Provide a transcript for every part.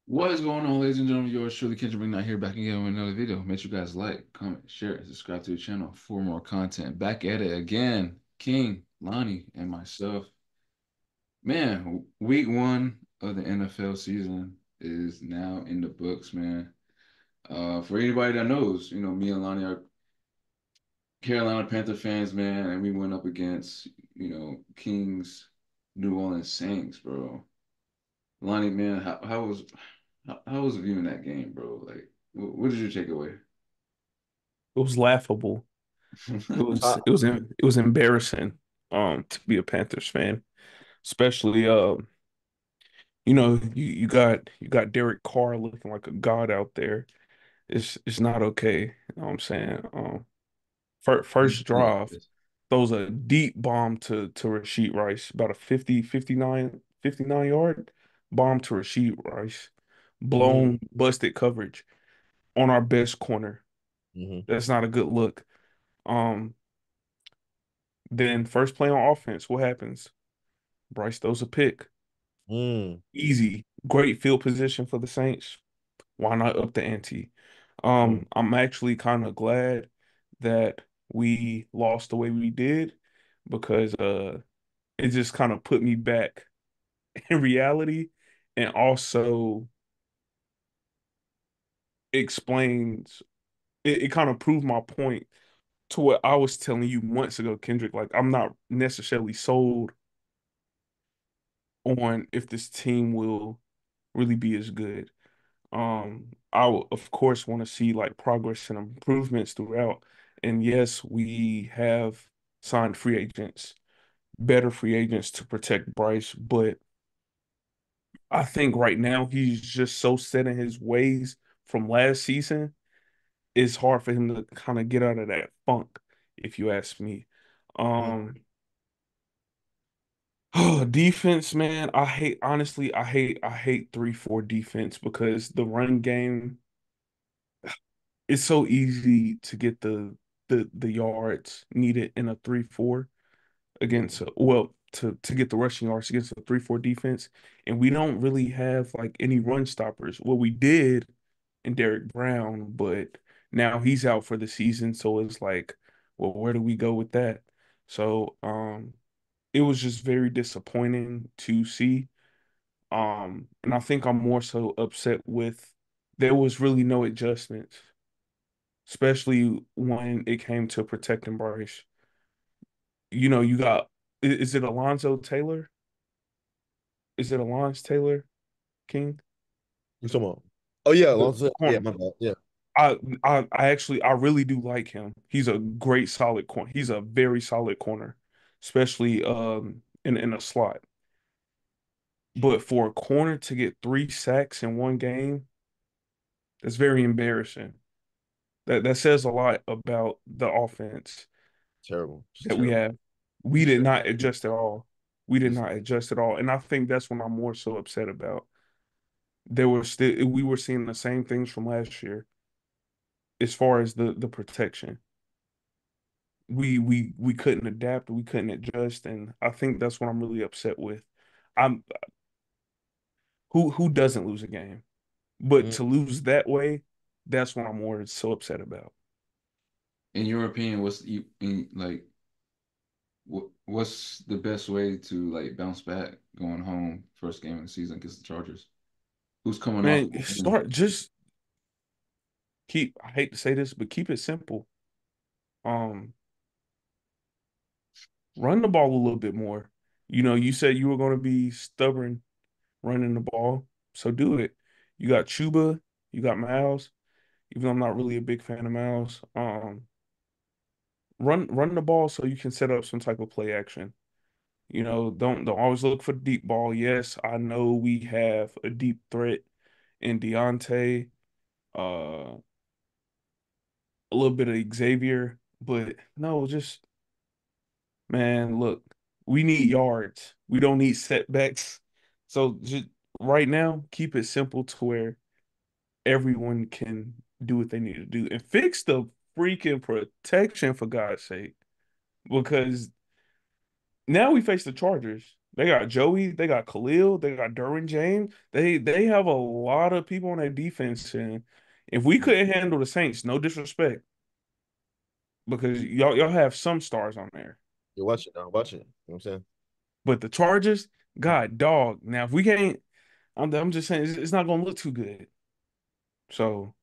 What is going on, ladies and gentlemen? Yours truly, Kendrick McKnight here, back again with another video. Make sure you guys like, comment, share, and subscribe to the channel for more content. Back at it again, King, Lonnie, and myself. Man, week one of the NFL season is now in the books, man. For anybody that knows, me and Lonnie are Carolina Panther fans, man, and we went up against, King's New Orleans Saints, bro. Lonnie, man, how was viewing that game, bro? Like, what did you take away? It was laughable. It was Uh, it was it was embarrassing to be a Panthers fan, especially you got Derek Carr looking like a god out there. It's not okay. You know what I'm saying? First Yeah. drive throws a deep bomb to Rasheed Rice, about a 59 yard bomb to Rasheed Rice. mm, Blown, busted coverage on our best corner. hmm That's not a good look. Um, then first play on offense, what happens? Bryce throws a pick. mm, Easy. Great field position for the Saints. Why not up the ante? mm. I'm actually kind of glad that we lost the way we did because it just kind of put me back in reality and also explains it kind of proved my point to what I was telling you months ago, Kendrick. Like I'm not necessarily sold on if this team will really be as good. I will, of course, want to see like progress and improvements throughout. And yes, we have signed free agents, better free agents to protect Bryce, but I think right now he's just so set in his ways from last season. It's hard for him to kind of get out of that funk, if you ask me. mm. Um, defense, man, I hate 3-4 defense because the run game it's so easy to get the yards needed in a 3-4 against to get the rushing yards against a 3-4 defense, and we don't really have like any run stoppers. Well, we did in Derek Brown, but now he's out for the season, so it's like, well, where do we go with that? So, it was just very disappointing to see. And I think I'm more so upset with there was really no adjustments especially when it came to protecting Bryce. You got is it Alonzo Taylor? Is it Alonzo Taylor King? You talking about? Oh yeah, The Alonso. Yeah, corner. my bad. Yeah, I really do like him. He's a great solid corner. He's a very solid corner, especially in a slot. But for a corner to get 3 sacks in one game, that's very embarrassing. That says a lot about the offense terrible. It's that we terrible. have. We It's did terrible. not adjust at all. We did It's not adjust at all. And I think that's what I'm more so upset about. There were still we were seeing the same things from last year as far as the protection. We couldn't adapt, we couldn't adjust, and I think that's what I'm really upset with. I'm who doesn't lose a game? But mm. to lose that way, that's what I'm more so upset about. In your opinion, what's the best way to like bounce back going home first game of the season against the Chargers? Who's coming off? Man, start just keep I hate to say this, but keep it simple. Um, Run the ball a little bit more. You said you were going to be stubborn running the ball, so do it. You got Chuba, you got Miles. Even though I'm not really a big fan of Miles, run the ball so you can set up some type of play action. Don't always look for the deep ball. Yes, I know we have a deep threat in Deontay, a little bit of Xavier, but no, just man, look, we need yards. We don't need setbacks. So just right now, keep it simple to where everyone can do what they need to do and fix the freaking protection for God's sake. Because now we face the Chargers. They got Joey, they got Khalil, they got Derwin James. They have a lot of people on their defense, and if we couldn't handle the Saints, no disrespect, because y'all have some stars on there, You watch it now. Watch it. You know what I'm saying? but the Chargers, God dog. Now if we can't, I'm just saying it's not gonna look too good. So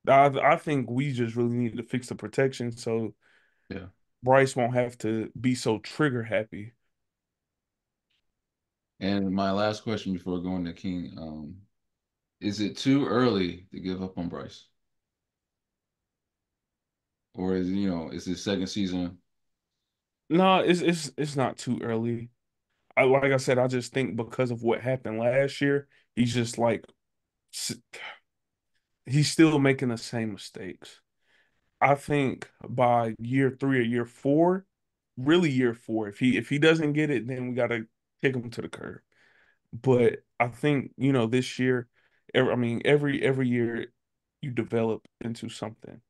I think we just really need to fix the protection so Yeah. Bryce won't have to be so trigger happy. And my last question before going to King, is it too early to give up on Bryce? Or is his second season? No, it's not too early. Like I said, I just think because of what happened last year, he's just like s- he's still making the same mistakes. I think by year three or year four, really year four, if he doesn't get it, then we gotta kick him to the curb. But I think, this year, I mean, every year you develop into something.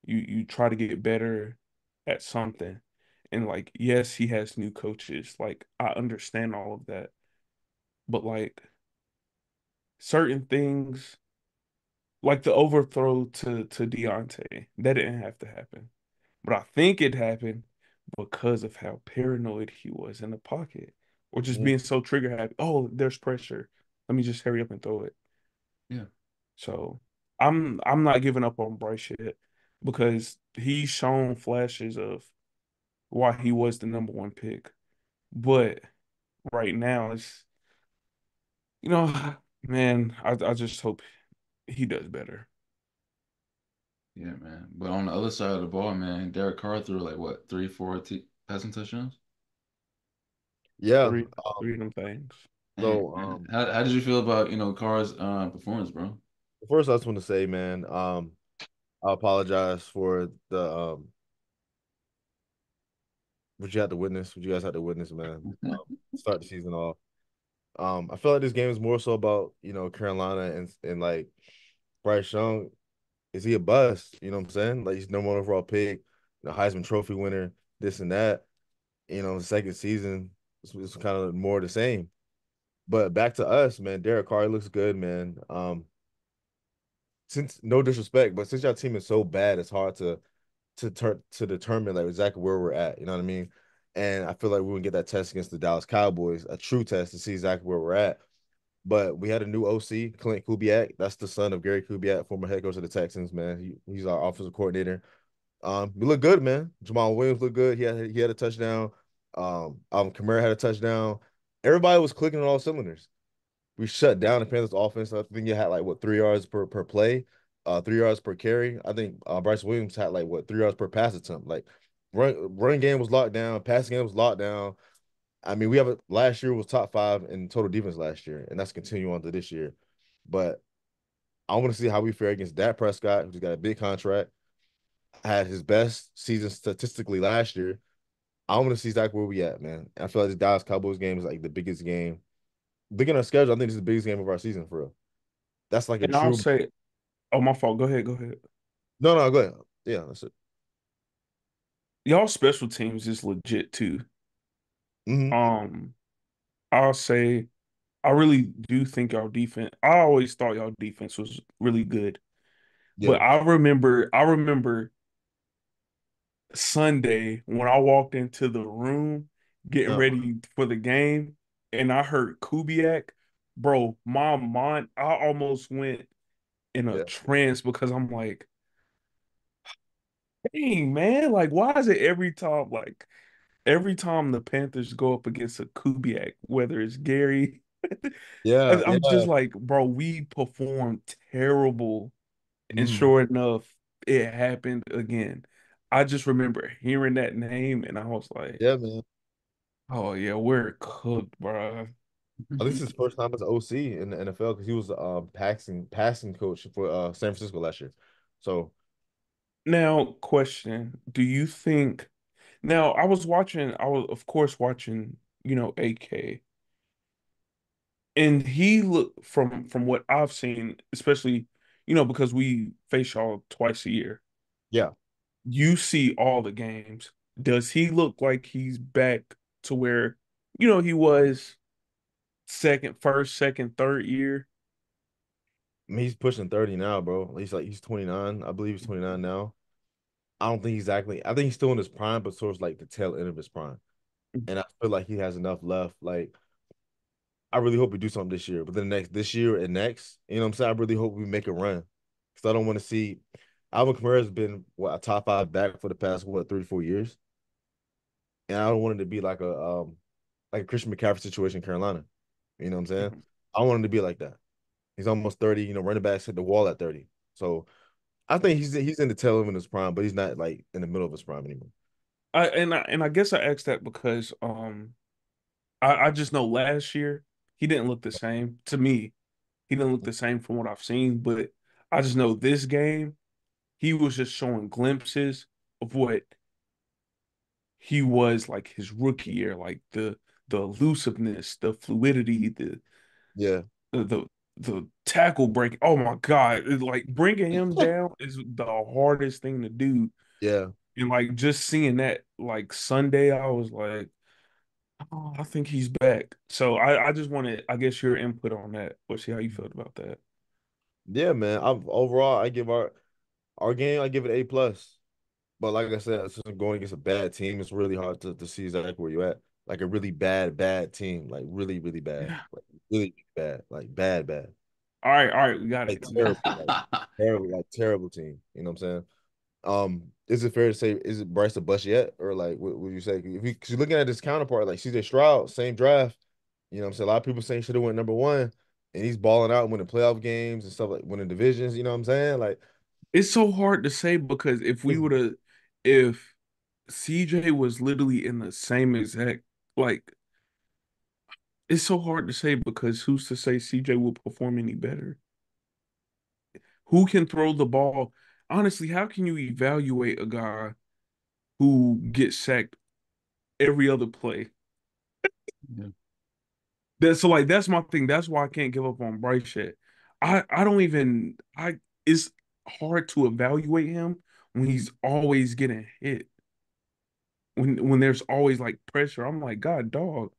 You try to get better at something. And like, yes, he has new coaches. Like, I understand all of that. But like certain things, like the overthrow to Deontay, that didn't have to happen. But I think it happened because of how paranoid he was in the pocket. Or just Mhm. being so trigger happy. Oh, there's pressure. Let me just hurry up and throw it. Yeah. So I'm not giving up on Bryce yet because he's shown flashes of why he was the number one pick. But right now it's you know, man, I just hope he does better. Yeah, man. But on the other side of the ball, man, Derek Carr threw like what, three, four passing touchdowns? Yeah. Three three of them things. Dang, So man. How did you feel about, Carr's performance, bro? first I just want to say, man, I apologize for the what you had to witness, what you guys had to witness, man. Start the season off. I feel like this game is more so about, Carolina and like Bryce Young. Is he a bust? You know what I'm saying? Like he's number one overall pick, Heisman Trophy winner, this and that. The second season it's kind of more the same. But back to us, man. Derek Carr looks good, man. Since no disrespect, but since your team is so bad, it's hard to determine like exactly where we're at. You know what I mean? And I feel like we would get that test against the Dallas Cowboys, a true test to see exactly where we're at. But we had a new OC, Clint Kubiak. That's the son of Gary Kubiak, former head coach of the Texans. Man, he's our offensive coordinator. We look good, man. Jamal Williams looked good. He had a touchdown. Kamara had a touchdown. Everybody was clicking on all cylinders. We shut down the Panthers offense. I think you had like what 3 yards per play, 3 yards per carry. I think Bryce Williams had like what 3 yards per pass attempt. Like run game was locked down, passing game was locked down. I mean, last year was top five in total defense last year, and that's continuing on to this year. But I want to see how we fare against Dak Prescott, who's got a big contract, had his best season statistically last year. I want to see exactly where we at, man. I feel like this Dallas Cowboys game is like the biggest game. Looking at our schedule, I think this is the biggest game of our season for real. That's like a And I'll true. say, oh my fault. Go ahead. No, no, go ahead. Yeah, that's it. Y'all special teams is legit too. Hmm. Um, I'll say I really do think y'all defense. I always thought y'all defense was really good. Yeah. But I remember Sunday when I walked into the room getting No. ready for the game and I heard Kubiak, bro, my mind, I almost went in a Yeah. trance because I'm like, dang, man, like why is it every time the Panthers go up against a Kubiak, whether it's Gary, Yeah. I'm Yeah. just like, bro, we performed terrible. And Mm. sure enough, it happened again. I just remember hearing that name and I was like, Yeah, man. oh yeah, we're cooked, bro. At least his first time as OC in the NFL because he was passing coach for San Francisco last year. So Now, question, do you think now I was of course watching, AK, and he looked from what I've seen, especially, because we face y'all twice a year. yeah. You see all the games. Does he look like he's back to where he was second, first, second, third year. I mean, he's pushing 30 now, bro. He's 29. I believe he's 29 now. I don't think exactly. I think he's still in his prime, but towards like the tail end of his prime. And I feel like he has enough left. Like, I really hope we do something this year. But then this year and next, you know what I'm saying? I really hope we make a run. Because I don't want to see Alvin Kamara has been what a top five back for the past 3, 4 years. And I don't want it to be like a Christian McCaffrey situation in Carolina. You know what I'm saying? Mhm. I want him to be like that. He's almost 30, running backs hit the wall at 30. So I think he's in the tail end of his prime, but he's not like in the middle of his prime anymore. I guess I asked that because I just know last year he didn't look the same to me. He didn't look the same from what I've seen, but I just know this game he was just showing glimpses of what he was like his rookie year, like the elusiveness, the fluidity, Yeah. the the, the tackle break. Oh my God. Like bringing him down is the hardest thing to do. Yeah. And like just seeing that like Sunday, I was like, oh, I think he's back. So I just wanted, I guess, your input on that. Or see how you felt about that. Yeah, man. I'm overall I give our game, I give it A+. But like I said, it's just going against a bad team. It's really hard to see exactly where you're at. Like a really bad team. Like really, really bad. Yeah. Like really bad. Like bad, bad. All right, we got it. Like terrible. Like terrible team. You know what I'm saying? Is it fair to say is it Bryce a bust yet? Or like what would you say? If you, cause you're looking at his counterpart, like CJ Stroud, same draft. You know what I'm saying? A lot of people saying should have went number one, and he's balling out and winning playoff games and stuff like winning divisions, you know what I'm saying? Like It's so hard to say because if CJ was literally in the same exact, like, it's so hard to say because who's to say CJ will perform any better? Who can throw the ball? Honestly, how can you evaluate a guy who gets sacked every other play? Yeah. That's my thing. That's why I can't give up on Bryce yet. I don't even I it's hard to evaluate him when he's always getting hit. When there's always like pressure. I'm like, God, dog.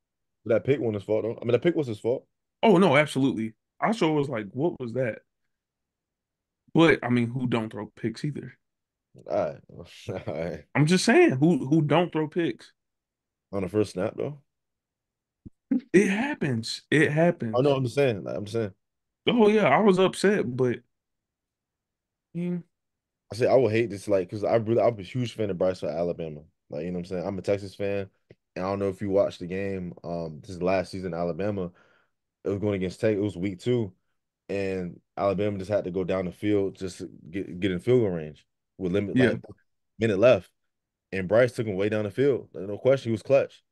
that pick wasn't his fault though. I mean that pick was his fault. Oh no, absolutely. I sure was like, what was that? But I mean, who don't throw picks either? All right. All right. I'm just saying, who don't throw picks? On the first snap though. It happens. It Oh no, happens. I'm just saying. Like, I'm just saying. Oh yeah, I was upset, but mm, I say I would hate this, like, because I'm a huge fan of Bryce for Alabama. Like, you know what I'm saying? I'm a Texas fan, and I don't know if you watched the game. This is last season in Alabama. It was going against Tech. It was week 2, and Alabama just had to go down the field just to get in field goal range with limit yeah, like minute left. And Bryce took him way down the field. Like, no question, he was clutch.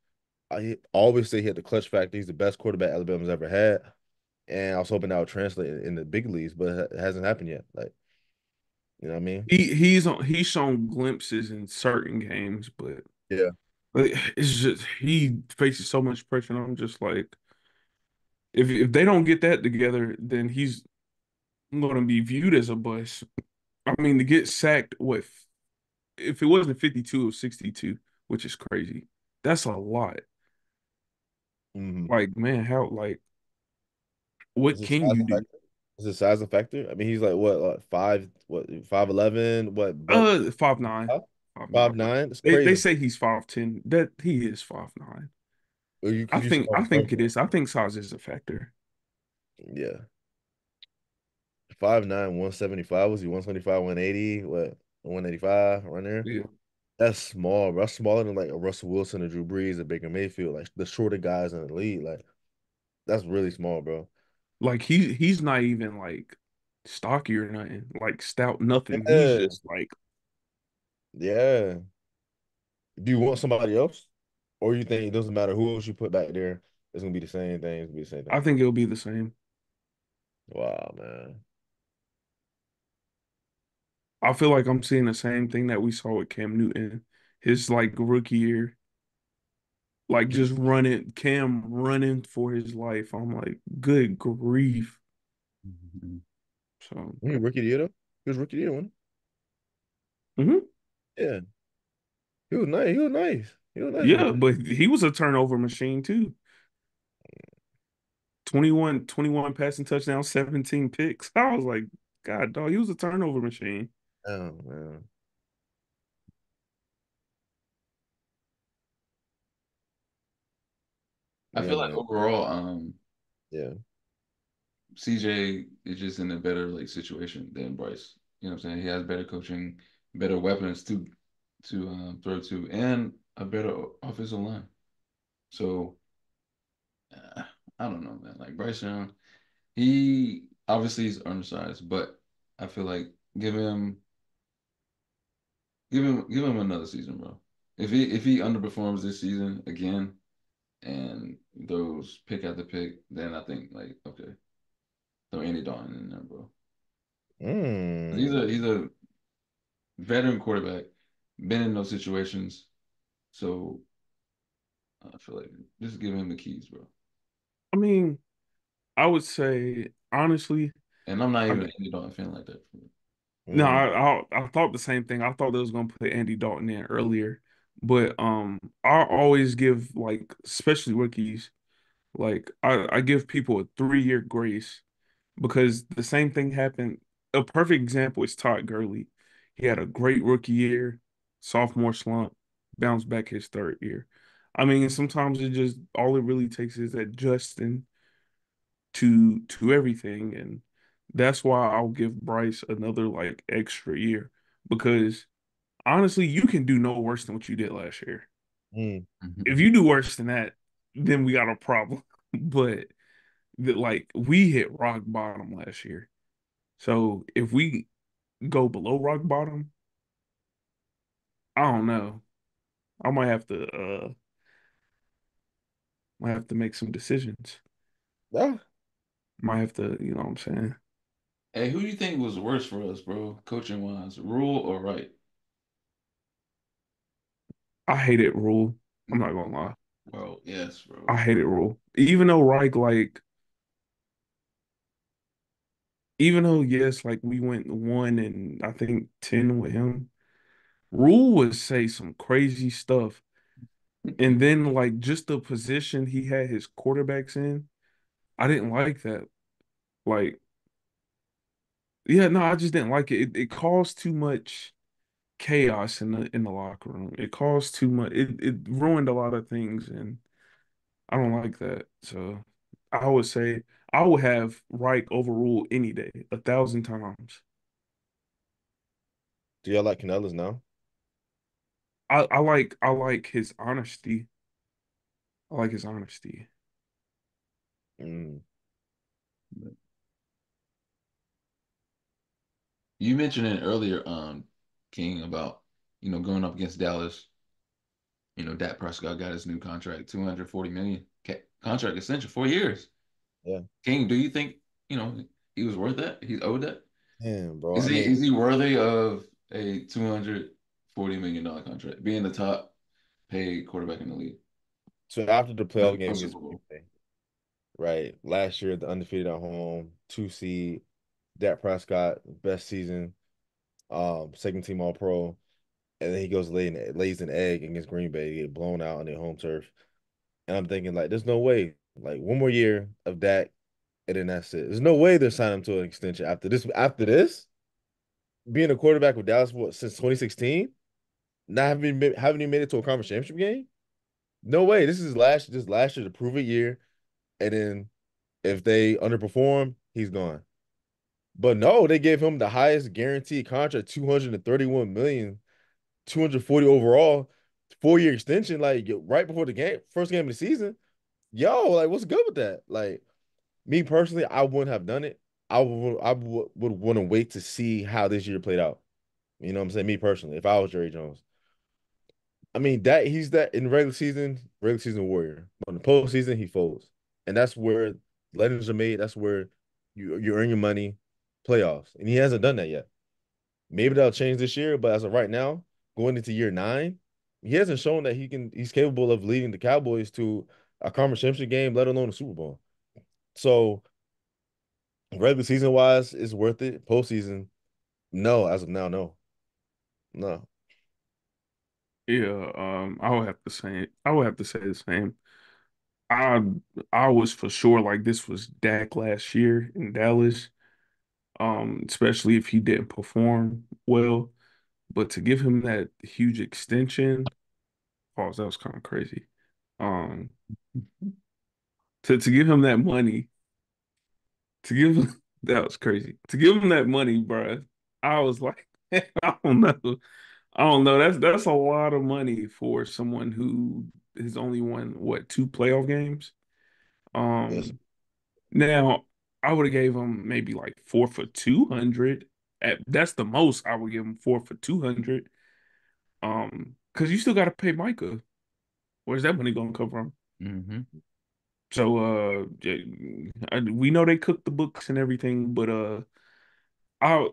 I always say he had the clutch factor. He's the best quarterback Alabama's ever had, and I was hoping that would translate in the big leagues, but it hasn't happened yet. Like, you know what I mean? he's shown glimpses in certain games, but Yeah. like, it's just he faces so much pressure. And I'm just like, if they don't get that together, then he's going to be viewed as a bust. I mean, to get sacked with if it wasn't 52 or 62, which is crazy, that's a lot. Hmm. Like, man, how like Is what it can size you a do? factor? Is it size a factor? I mean, he's like what, 5'11", what, buck 5'9", five? 5'9". 5'9"? It's They crazy. say he's 5'10". That he is 5'9". Or you could you say I oh, think it is. I think size is a factor. yeah. 5'9", 175. Was he 175, 180? What, 185 around there? Yeah. That's small, bro. That's smaller than like a Russell Wilson, a Drew Brees, a Baker Mayfield, like the shorter guys in the league. Like that's really small, bro. Like he's not even like stocky or nothing, like stout, nothing. He's Yeah, just like yeah. Do you want somebody else? Or you think it doesn't matter who else you put back there, it's gonna be the same thing. It's gonna be the same I thing. think it'll be the same. Wow, man. I feel like I'm seeing the same thing that we saw with Cam Newton, his like rookie year, like just running, Cam running for his life. I'm like, good grief. So, Rookie of the year though. He was rookie of the year one. mhm. Yeah, he was nice. He was nice. He was nice. Yeah, but he was a turnover machine too. 21 passing touchdowns, 17 picks. I was like, God, dog, he was a turnover machine. Oh man. I Yeah, feel like man. overall, Yeah. CJ is just in a better like situation than Bryce. You know what I'm saying? He has better coaching, better weapons to throw to, and a better offensive line. So I don't know, man. Like Bryce Young, he obviously is undersized, but I feel like give him give him another season, bro. If he underperforms this season again and those pick after pick, then I think like okay, throw Andy Dalton in there, bro. He's Mm. a veteran quarterback, been in those situations. So I feel like just give him the keys, bro. I mean, I would say honestly, And I'm not I even mean, an Andy Dalton fan like that. no, Mm. I thought the same thing. I thought they was gonna put Andy Dalton in earlier, but I always give like, especially rookies, like I give people a 3 year grace because the same thing happened. A perfect example is Todd Gurley. He had a great rookie year, sophomore slump, bounced back his third year. I mean, sometimes it just all it really takes is adjusting to everything, and that's why I'll give Bryce another like extra year because honestly, you can do no worse than what you did last year. Mm. If you do worse than that, then we got a problem. But like we hit rock bottom last year. So if we go below rock bottom, I don't know. I might have to make some decisions. Yeah. Might have to, you know what I'm saying? Hey, who do you think was worse for us, bro? Coaching wise, Rule or Wright? I hate it, Rule. I'm not gonna lie. Bro, yes, I bro. hate it, Rule. Even though yes, like we went 1 and I think 10 with him, Rule would say some crazy stuff. And then like just the position he had his quarterbacks in, I didn't like that. Like, yeah, no, I just didn't like it. It caused too much chaos in the locker room. It caused too much. It ruined a lot of things, and I don't like that. So I would say I would have Reich overruled any day, 1,000 times. Do y'all like Canellas now? I like his honesty. I like his honesty. Mm. You mentioned it earlier, King, about going up against Dallas. Dak Prescott got his new contract, 240 million contract extension, 4 years. Yeah. King, do you think you know he was worth that? He's owed that. Damn, bro. Is I he mean, is he worthy of a $240 million contract, being the top paid quarterback in the league? so after the playoff game No against Super Green Bowl. Bay, right? Last year, the undefeated at home, 2 seed, Dak Prescott, best season, second team All Pro, and then he goes lays an egg against Green Bay, get blown out on their home turf. And I'm thinking like, there's no way, like one more year of Dak, and then that's it. There's no way they're signing him to an extension after this. After this, being a quarterback with Dallas since 2016, not having even made it to a conference championship game. No way. This last year to prove it year, and then if they underperform, he's gone. But no, they gave him the highest guaranteed contract, 231 million, 240 overall, 4 year extension, like right before the game, first game of the season. Yo, like what's good with that? Like me personally, I wouldn't have done it. I would want to wait to see how this year played out. You know what I'm saying? Me personally, if I was Jerry Jones. I mean that he's that in regular season warrior. But in the postseason, he folds. And that's where legends are made. That's where you earn your money, playoffs. And he hasn't done that yet. Maybe that'll change this year, but as of right now, going into year 9, he hasn't shown that he's capable of leading the Cowboys to a conference championship game, let alone a Super Bowl. So regular season wise, it's worth it. Postseason, no, as of now, no. No. Yeah, I would have to say the same. I I was for sure like this was Dak last year in Dallas, especially if he didn't perform well. But to give him that huge extension, pause, that was kind of crazy. Um, to give him that money, to give him that was crazy. To give him that money, bro, I was like, I don't know. I don't know. That's a lot of money for someone who has only won what, two playoff games. Yes. Um, Now I would have gave him maybe like four for 200. That's the most I would give him, four for 200. Because you still got to pay Micah. Where's that money gonna come from? Hmm. So yeah, we know they cook the books and everything, but I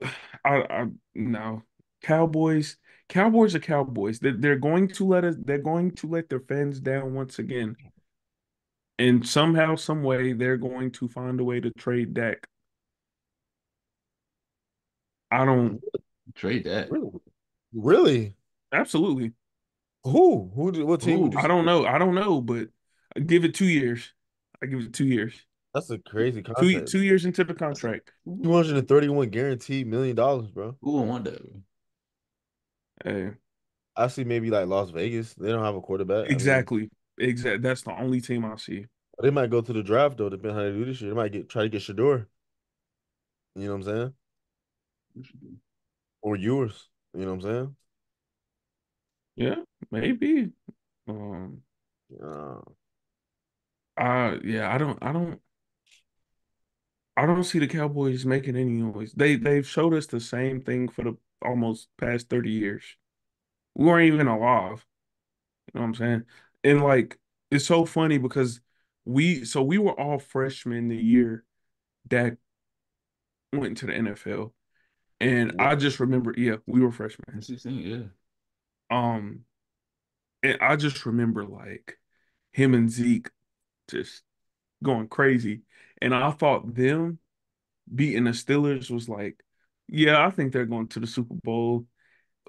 I no, Cowboys. Cowboys are Cowboys. They're going to let us. They're going to let their fans down once again. And somehow, some way, they're going to find a way to trade Dak. I don't Trade that. Really? Really? absolutely. Who? What team would Oh, you I say? don't know. I don't know, but I give it 2 years. I give it 2 years. That's a crazy Two contract. 2 years into the contract. $231 guaranteed $1 million, bro. who would want that, bro? Hey, I see maybe like Las Vegas. They don't have a quarterback. I mean, exactly. Exactly. That's the only team I see. they might go to the draft though, depending how they do this year. They might try to get Shador. You know what I'm saying? What should do? Or yours. You know what I'm saying? Yeah, maybe. Um, Uh, yeah, I don't see the Cowboys making any noise. They've showed us the same thing for the almost past 30 years. We weren't even alive. You know what I'm saying? And like it's so funny because we were all freshmen the year Dak went into the NFL. And what? I just remember, yeah, we were freshmen. That's 16, yeah. Um, and I just remember like him and Zeke just going crazy. And I thought them beating the Steelers was like, yeah, I think they're going to the Super Bowl,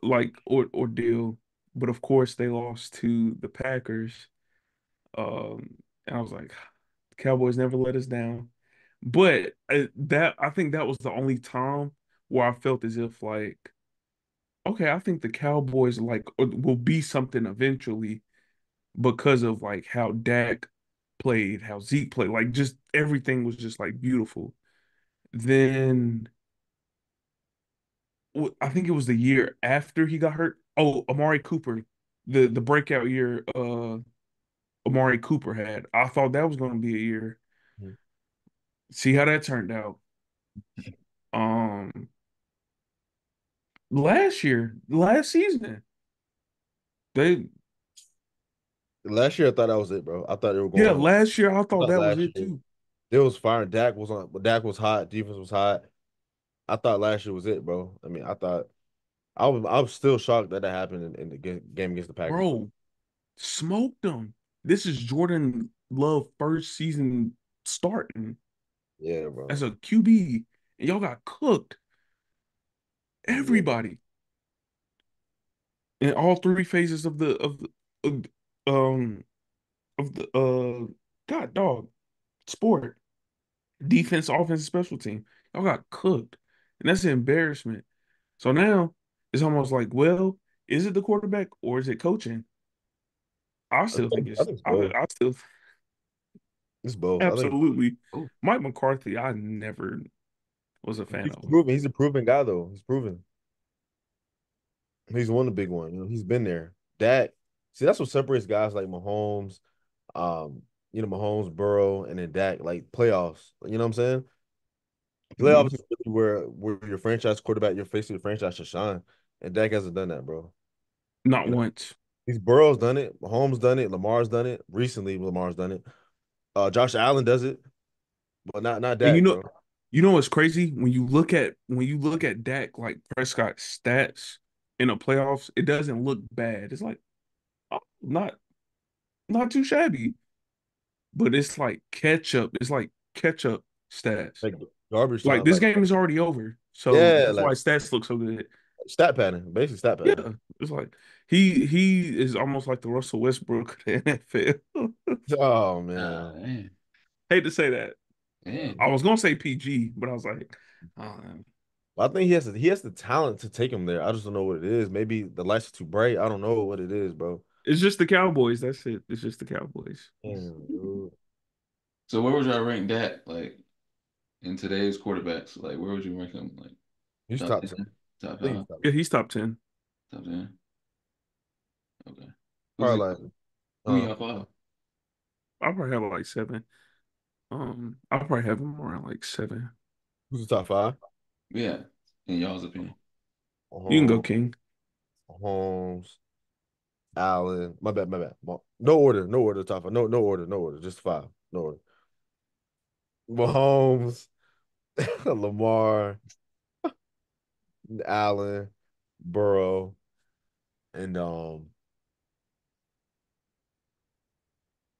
like or deal. But of course they lost to the Packers. And I was like, the Cowboys never let us down. But that I think that was the only time where I felt as if like, okay, I think the Cowboys like will be something eventually because of like how Dak played, how Zeke played, like just everything was just like beautiful. Then I think it was the year after he got hurt. Oh, Amari Cooper, the breakout year Amari Cooper had. I thought that was going to be a year. See how that turned out. Um, last season, they Last year I thought that was it, bro. I thought they were yeah, going home. last year I I thought thought that was last it year too. they was firing. Dak was hot. Defense was hot. I thought last year was it, bro. I mean, I was still shocked that happened in the game against the Packers, bro. Bro, smoked them. This is Jordan Love first season starting Yeah, as bro. a QB, and y'all got cooked. Yeah. Everybody in all three phases of, um of the God dog sport, defense, offense, special team. Y'all got cooked, and that's an embarrassment. So now it's almost like, well, is it the quarterback or is it coaching? I still think I it's think it's both. I still It's both. I think absolutely Oh, Mike McCarthy. I never was a fan he's of him. proven. He's a proven guy, though. He's proven. He's won the big one. He's been there. Dak. See, that's what separates guys like Mahomes, um, Mahomes, Burrow, and then Dak, like playoffs. You know what I'm saying? Playoffs Mhm. is really where your franchise quarterback, your face of your franchise should shine. And Dak hasn't done that, bro. Not You know, once. these Burrow's done it, Mahomes done it, Lamar's done it. Recently, Lamar's done it. Josh Allen does it, but not And Dak, bro. you know what's crazy? When you look at Dak like Prescott's stats in the playoffs, it doesn't look bad. It's like oh, not too shabby, but it's like ketchup. It's like ketchup stats. Like garbage Like time, this like game is already over, so yeah, that's why like his stats look so good. Stat pattern, basically stat pattern. Yeah, it's like he is almost like the Russell Westbrook of the NFL. Oh Ah, man. man. Hate to say that. I Man. was gonna say PG, but I was like, uh, I think he has the talent to take him there. I just don't know what it is. Maybe the lights are too bright. I don't know what it is, bro. it's just the Cowboys. That's it. It's just the Cowboys. Damn, dude. So where would y'all rank that, like, in today's quarterbacks? Like, where would you rank him? Like, He's top top 10. 10, top I think he's 5, top Yeah, 10. he's top 10. top 10? Okay. Who's Probably it? like Who uh y'all follow? I'll probably have like 7. I'll probably have him around like 7. who's the top five? Yeah, in y'all's opinion. You can go Holmes, King. Holmes, Allen. My bad, my bad. No order, no order. Top five. No order, no order. Just five. No order. Mahomes, Lamar, Allen, Burrow, and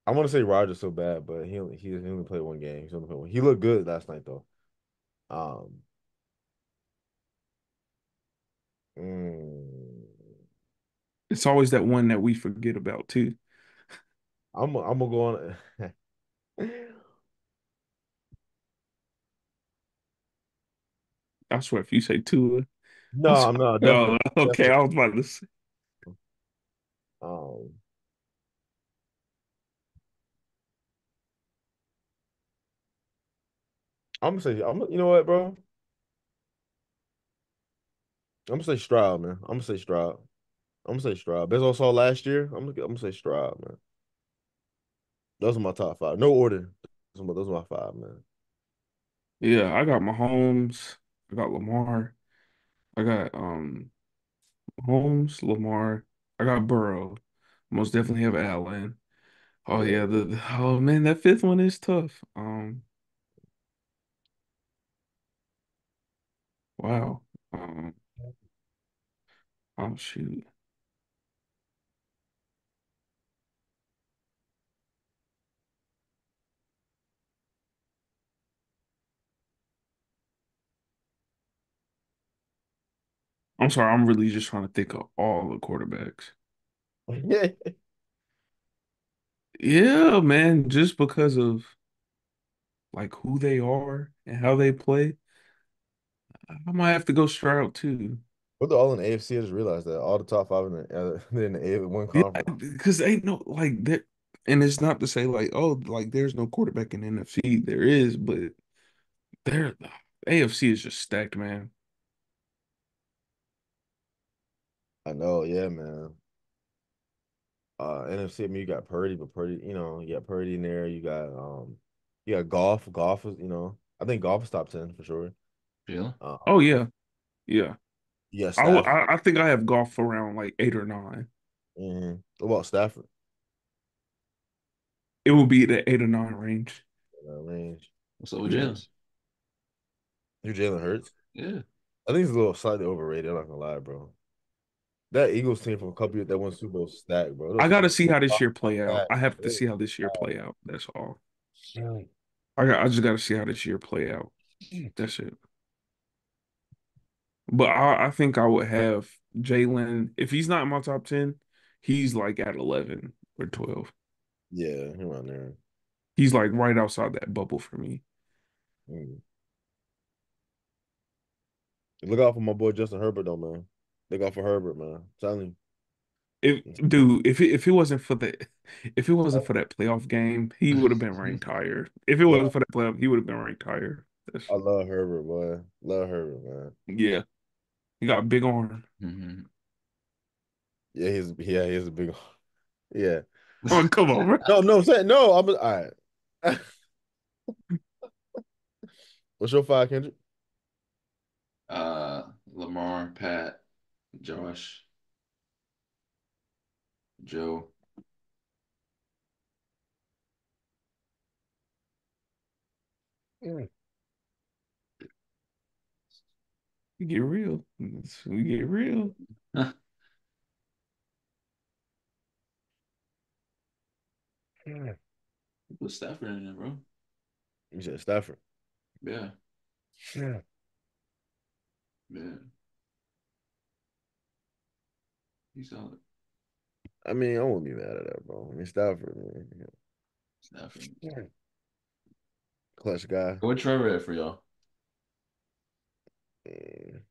I want to say Rogers so bad, but he only played one game. He only played one. He looked good last night though. Um, mm, It's always that one that we forget about too. I'm gonna go on. I swear, if you say Tua, I No, swear, I'm not oh, definitely okay, definitely. I was about to say. Um, I'm gonna say you know what, bro? I'm gonna say Stroud, man. I'm gonna say Stroud. I'm gonna say Stroud. Based on what I saw last year, I'm gonna say Stroud, man. Those are my top five. No order. Those are my five, man. Yeah, I got Mahomes, I got Lamar, I got Mahomes, Lamar, I got Burrow. Most definitely have Allen. Oh Yeah. yeah, oh man, that fifth one is tough. Wow. Um, oh shoot. I'm sorry, I'm really just trying to think of all the quarterbacks. Yeah, man, just because of like who they are and how they play, I might have to go Stroud too. But they're all in the AFC. I just realized that all the top five they're in the A one Yeah, conference. because ain't no like that, and it's not to say like oh like there's no quarterback in NFC. There is, but there AFC is just stacked, man. I know, yeah, man. NFC, I mean, you got Purdy, but Purdy, you got Purdy in there. You got golf. Golf is, I think golf is top 10 for sure. Jalen? Oh yeah, yeah. You got Stafford. I think I have golf around like 8 or 9. What about Stafford? It will be the 8 or 9 range. Range. What's up with Yeah. Jalen? Your Jalen Hurts. Yeah. I think he's a little slightly overrated. I'm not gonna lie, bro. That Eagles team from a couple years that won Super Bowl stacked, bro. I Those got to see how this year play out. stacked. I have to see how this year play out. That's all. Mm. I just got to see how this year play out. That's it. But I think I would have Jalen if he's not in my top 10, he's like at 11 or 12. Yeah, around there. He's like right outside that bubble for me. Mm. Look out for my boy Justin Herbert, though, man. Look out for Herbert, man. I'm telling If you. dude, if it wasn't for that playoff game, he would have been ranked higher. If it wasn't Yo, for that playoff, he would have been ranked higher. That's I love Herbert, boy. Love Herbert, man. yeah. He got a big arm. Hmm. He's a big. Yeah. Oh, come on, bro. No, no, say no. I'm all right. What's your five, Kendrick? Lamar, Pat, Josh, Joe. Mm. We get real. We get real. Huh. Mm. Put Stafford in there, bro. You said Stafford. Yeah. Mm. Yeah. He's solid. I mean, I won't be mad at that, bro. I mean, Stafford, man. Stafford. Yeah. Clutch guy. What Trevor at for y'all? Mm,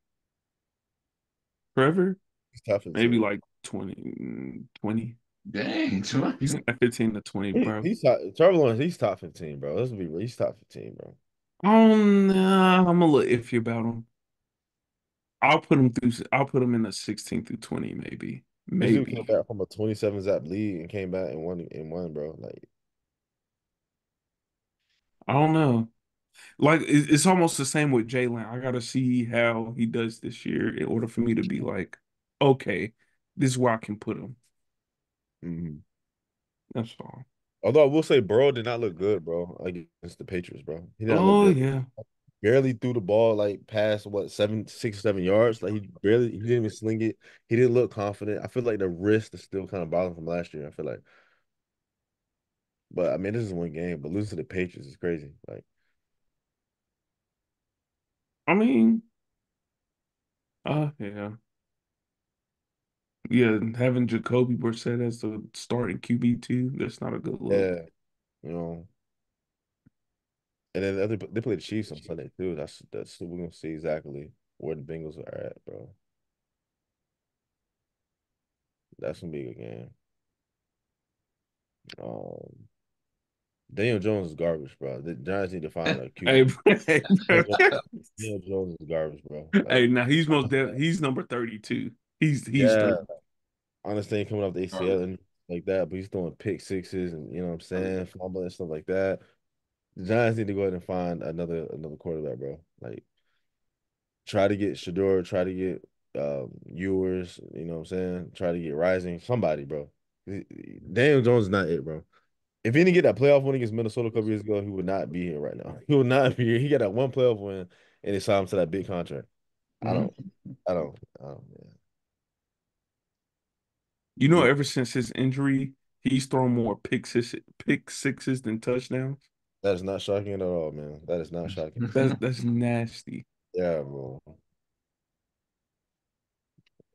Trevor, he's tough in maybe team. like 20, 20. Dang, so He's like 15 to 20, bro. He's top. Trevor Lawrence. He's top 15, bro. Let's be real. He's top 15, bro. I'm a little iffy about him. I'll put him through. I'll put him in the 16 through 20, maybe, This dude came maybe. back from a 27 zap lead and came back and won, bro. Like, I don't know. Like it's almost the same with Jalen. I gotta see how he does this year in order for me to be like, okay, this is where I can put him. mhm. That's all. Although I will say, Burrow did not look good, bro, against the Patriots, bro. He did not look Oh good. yeah. Barely threw the ball like past what 7, 6, 7 yards. Like he didn't even sling it. He didn't look confident. I feel like the wrist is still kind of bothering from last year. I feel like, but I mean, this is one game, but losing to the Patriots is crazy. Like, I mean, yeah. Yeah, having Jacoby Brissett as the starting QB too, that's not a good look. yeah, you know. And then they play the Chiefs on Sunday too. That's we're gonna see exactly where the Bengals are at, bro. That's gonna be a good game. Um, Daniel Jones is garbage, bro. The Giants need to find a Hey, QB. hey, bro. Daniel Jones is garbage, bro. Hey, Like, now he's number 32. He's yeah, 30. I understand coming off the ACL Charlotte. and like that, but he's throwing pick sixes and you know what I'm saying, fumbling and stuff like that. The Giants need to go ahead and find another quarterback, bro. Like, try to get Shador, try to get Ewers, you know what I'm saying? Try to get Rising, somebody, bro. Daniel Jones is not it, bro. If he didn't get that playoff win against Minnesota a couple years ago, he would not be here right now. He would not be here. He got that one playoff win and they signed him to that big contract. I don't, Mhm. yeah. You know, He, ever since his injury, he's thrown more pick sixes than touchdowns. that is not shocking at all, man. That is not shocking. That's nasty. Yeah, bro.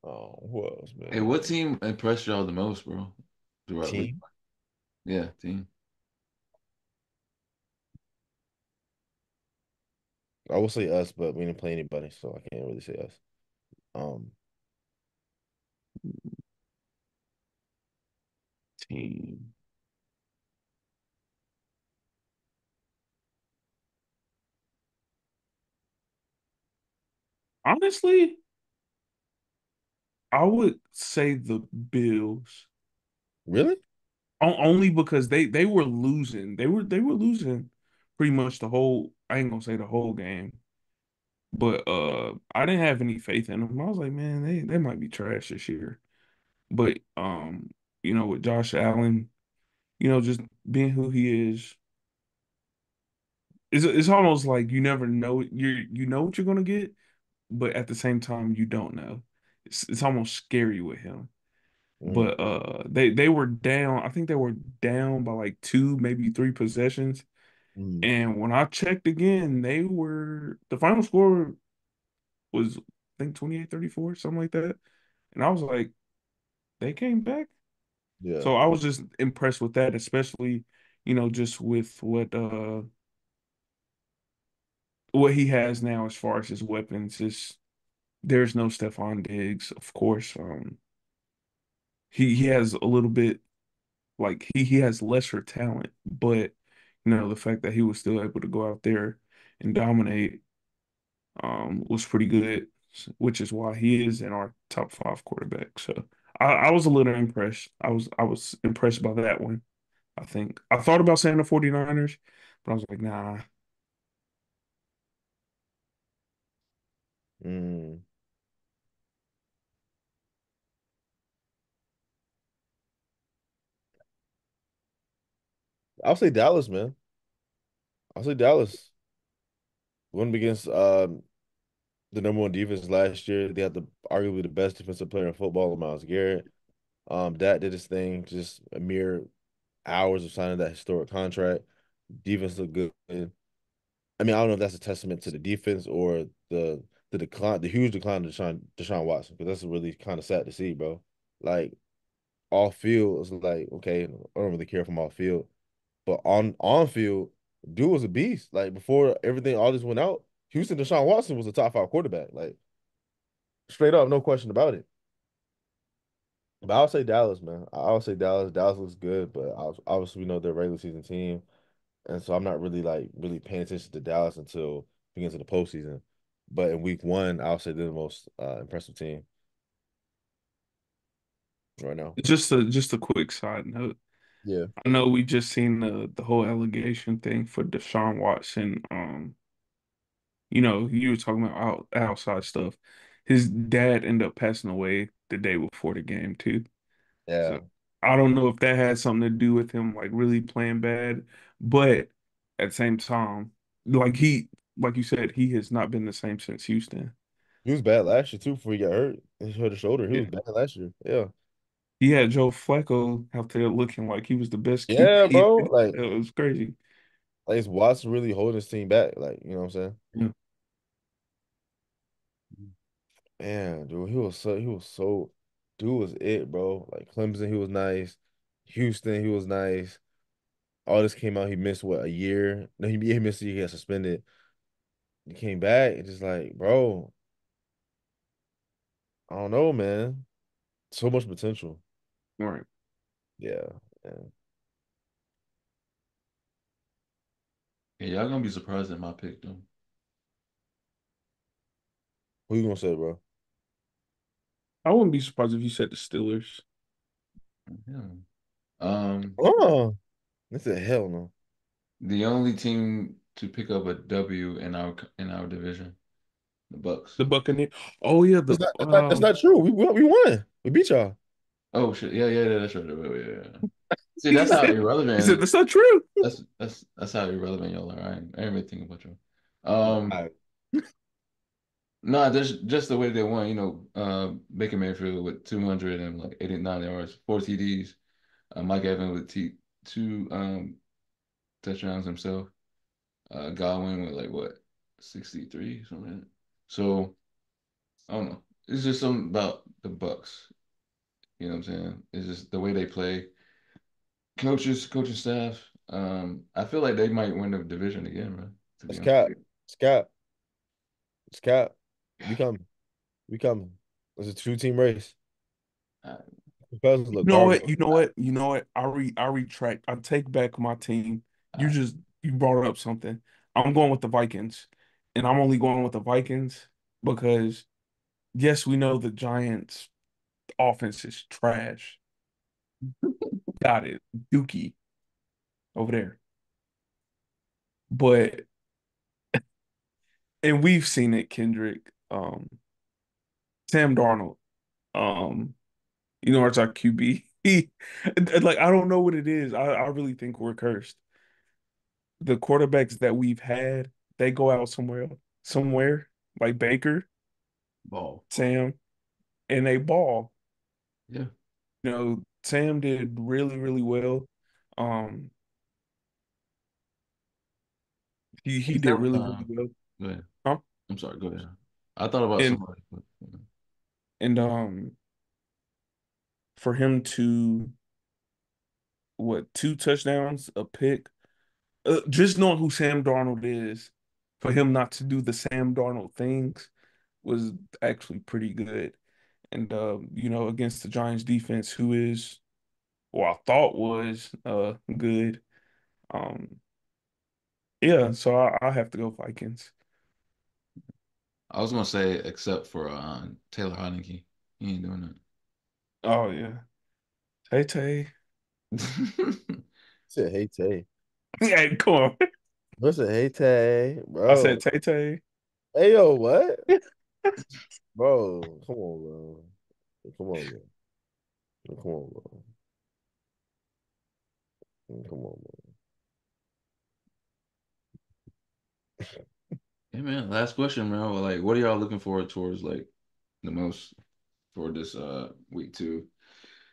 Oh, who else, Hey, man? what team impressed y'all the most, bro? Throughout week? Team? Yeah, team. I will say us, but we didn't play anybody, so I can't really say us. Um, Team. Honestly, I would say the Bills. really? Only because they were losing. They were losing pretty much the whole. I ain't gonna say the whole game, but I didn't have any faith in them. I was like, man, they might be trash this year. But with Josh Allen, just being who he is, it's almost like you never know you know what you're gonna get, but at the same time you don't know. It's almost scary with him. Mm, But they were down. I think they were down by like two, maybe three possessions. mm, And when I checked again, the final score was, I think, 28-34, something like that. And I was like, they came back. yeah. So I was just impressed with that, especially, just with what he has now as far as his weapons. There's no Stephon Diggs, of course. He has a little bit, like, he has lesser talent, but the fact that he was still able to go out there and dominate was pretty good, which is why he is in our top five quarterback. So I was a little impressed. I was impressed by that one. I think I thought about saying the 49ers, but I was like, nah. Mm. I'll say Dallas, man. I'll say Dallas. Won against the number one defense last year. They had arguably the best defensive player in football, Myles Garrett. Dak did his thing, just a mere hours of signing that historic contract. Defense looked good. I mean, I don't know if that's a testament to the defense or the decline, the huge decline of Deshaun Watson, because that's really kind of sad to see, bro. Like off field is like, okay, I don't really care from off field. But on field, dude was a beast. Like before everything all this went out, Houston Deshaun Watson was a top five quarterback. Like straight up, no question about it. But I'll say Dallas, man. I'll say Dallas. Dallas looks good, but obviously we know they're a regular season team, and so I'm not really like really paying attention to Dallas until we get into the postseason. But in week one, I'll say they're the most impressive team right now. Just a quick side note. Yeah, I know we just seen the whole allegation thing for Deshaun Watson. You were talking about outside stuff. His dad ended up passing away the day before the game too. So yeah. I don't know if that had something to do with him like really playing bad, but at the same time, like like you said, he has not been the same since Houston. He was bad last year too before he got hurt. He hurt his shoulder. He was Yeah. bad last year. Yeah. He had Joe Flacco out there looking like he was the best Yeah, QB. bro. Like, It was crazy. like is Watson really holding his team back? Like, you know what I'm saying? Yeah. Man, dude, dude was it, bro. Like Clemson, he was nice. Houston, he was nice. All this came out, he missed what, a year? No, he missed a year, he got suspended. He came back and just like, bro, I don't know, man. So much potential. All right. Yeah. Yeah. Yeah, y'all gonna be surprised at my pick though. Who you gonna say, bro? I wouldn't be surprised if you said the Steelers. Yeah. Um, Oh, I said hell no. the only team to pick up a W in our division, the Bucks. The Buccaneers. Oh yeah, That's not true. We won. We beat y'all. Oh shit! Yeah, yeah, that's right. Yeah. See, he that's how said he said irrelevant. that's not true. That's how irrelevant y'all are. I ain't really thinking about you. All right. No, just the way they won. Baker Mayfield with 289 yards, 4 TDs. Mike Evans with two touchdowns himself. Godwin with like what 63 something like that. So I don't know. It's just something about the Bucks. You know what I'm saying? It's just the way they play. Coaching staff. I feel like they might win the division again, man. To be It's honest cap. with It's cap. It's cap. you. We coming. We coming. It's a two-team race. Uh, The Pelicans You look know garbage. what? You know what? You know what? I retract. I take back my team. uh, You brought up something. I'm going with the Vikings, and I'm only going with the Vikings because yes, we know the Giants' offense is trash. Got it, Dookie over there. But and we've seen it, Kendrick. Sam Darnold. Um, it's our QB. Like I don't know what it is. I really think we're cursed. The quarterbacks that we've had, they go out somewhere like Baker, ball. Sam, and they ball. Yeah. Sam did really, really well. Um, he did really, really well. Go ahead. Huh? I'm sorry. Go ahead. I thought about And somebody. and for him to what 2 touchdowns, a pick, just knowing who Sam Darnold is, for him not to do the Sam Darnold things was actually pretty good. And against the Giants defense, who is I thought was good. Um, yeah, so I have to go Vikings. I was gonna say except for Taylor Heineke, he ain't doing Oh yeah, Tay Tay. that. Said hey Tay. Yeah, come on. I said hey Tay, I bro. said Tay Tay. Hey yo, what? Bro, come on, bro. Come on, bro. Come on, bro. Come on, bro. Hey man, last question, man. Like, what are y'all looking forward towards like the most for this week two?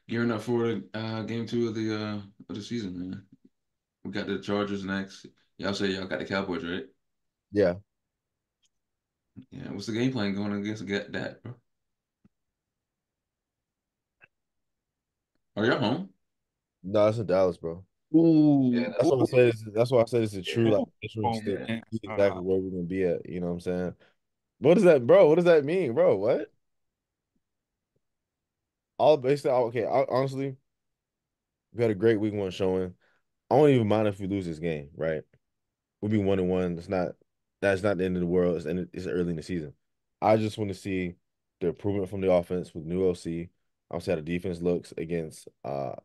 Gearing up for the game two of the season, man. We got the Chargers next. Y'all say y'all got the Cowboys, right? Yeah. Yeah. What's the game plan going against that, bro? Are y'all home? No, it's in Dallas, bro. Ooh, Yeah, That's that's why I ooh, said that's why I said it's a true yeah. like measuring Oh stick. man, See uh, exactly where we're gonna be at. You know what I'm saying? What does that, bro? What does that mean, bro? What? All basically, okay. Honestly, we had a great week one showing. I don't even mind if we lose this game, right? We'll be 1-1. That's not the end of the world. It's early in the season. I just want to see the improvement from the offense with new OC. I want to see how the defense looks against a